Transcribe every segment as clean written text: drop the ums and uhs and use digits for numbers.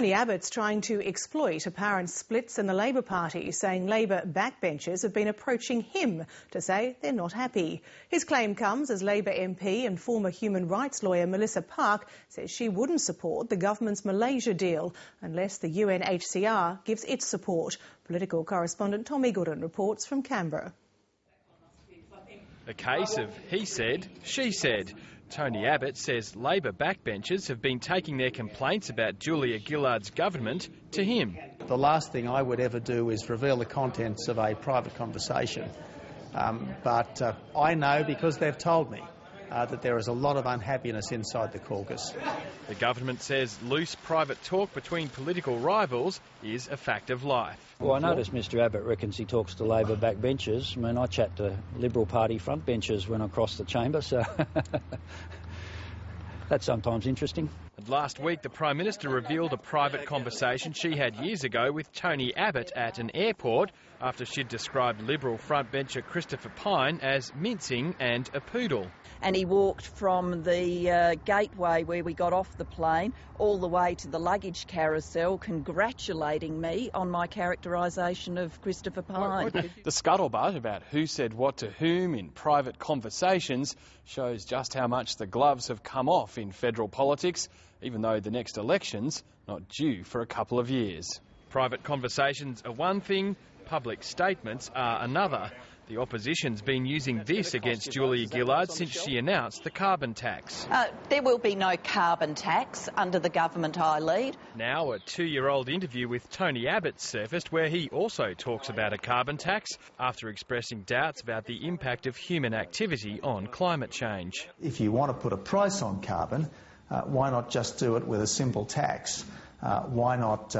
Tony Abbott's trying to exploit apparent splits in the Labor Party, saying Labor backbenchers have been approaching him to say they're not happy. His claim comes as Labor MP and former human rights lawyer Melissa Park says she wouldn't support the government's Malaysia deal unless the UNHCR gives its support. Political correspondent Tom Eagleton reports from Canberra. A case of he said, she said. Tony Abbott says Labor backbenchers have been taking their complaints about Julia Gillard's government to him. The last thing I would ever do is reveal the contents of a private conversation. But I know, because they've told me, that there is a lot of unhappiness inside the caucus. The government says loose private talk between political rivals is a fact of life. Well, I noticed Mr Abbott reckons he talks to Labor backbenchers. I mean, I chat to Liberal Party frontbenchers when I cross the chamber, so that's sometimes interesting. And last week, the Prime Minister revealed a private conversation she had years ago with Tony Abbott at an airport after she'd described Liberal frontbencher Christopher Pyne as mincing and a poodle. And he walked from the gateway where we got off the plane all the way to the luggage carousel, congratulating me on my characterisation of Christopher Pyne. The scuttlebutt about who said what to whom in private conversations shows just how much the gloves have come off in federal politics, even though the next election's not due for a couple of years. Private conversations are one thing, public statements are another. The opposition's been using this against Julia Gillard since she announced the carbon tax. There will be no carbon tax under the government I lead. Now a 2-year-old interview with Tony Abbott surfaced where he also talks about a carbon tax after expressing doubts about the impact of human activity on climate change. If you want to put a price on carbon, why not just do it with a simple tax? Why not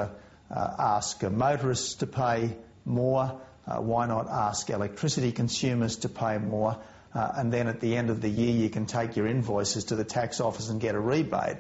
ask motorists to pay more? Why not ask electricity consumers to pay more? And then at the end of the year you can take your invoices to the tax office and get a rebate.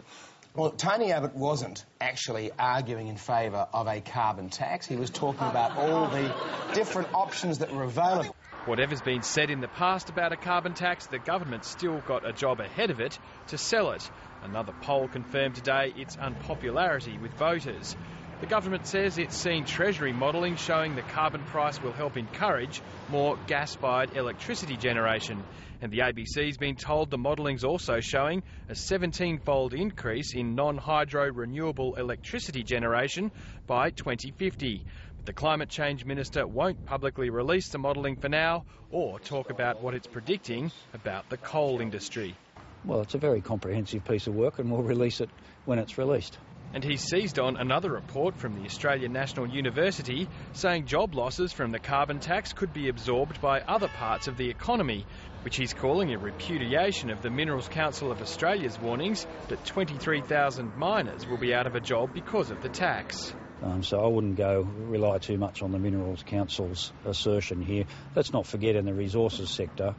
Well, Tony Abbott wasn't actually arguing in favour of a carbon tax. He was talking about all the different options that were available. Whatever's been said in the past about a carbon tax, the government's still got a job ahead of it to sell it. Another poll confirmed today its unpopularity with voters. The government says it's seen Treasury modelling showing the carbon price will help encourage more gas-fired electricity generation. And the ABC's been told the modelling's also showing a 17-fold increase in non-hydro renewable electricity generation by 2050. But the Climate Change Minister won't publicly release the modelling for now or talk about what it's predicting about the coal industry. Well, it's a very comprehensive piece of work and we'll release it when it's released. And he seized on another report from the Australian National University saying job losses from the carbon tax could be absorbed by other parts of the economy, which he's calling a repudiation of the Minerals Council of Australia's warnings that 23,000 miners will be out of a job because of the tax. So I wouldn't rely too much on the Minerals Council's assertion here. Let's not forget, in the resources sector,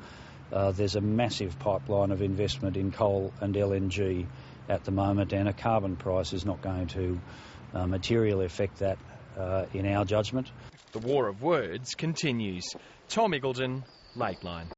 there's a massive pipeline of investment in coal and LNG at the moment, and a carbon price is not going to materially affect that in our judgment. The war of words continues. Tom Eagleton, Lateline.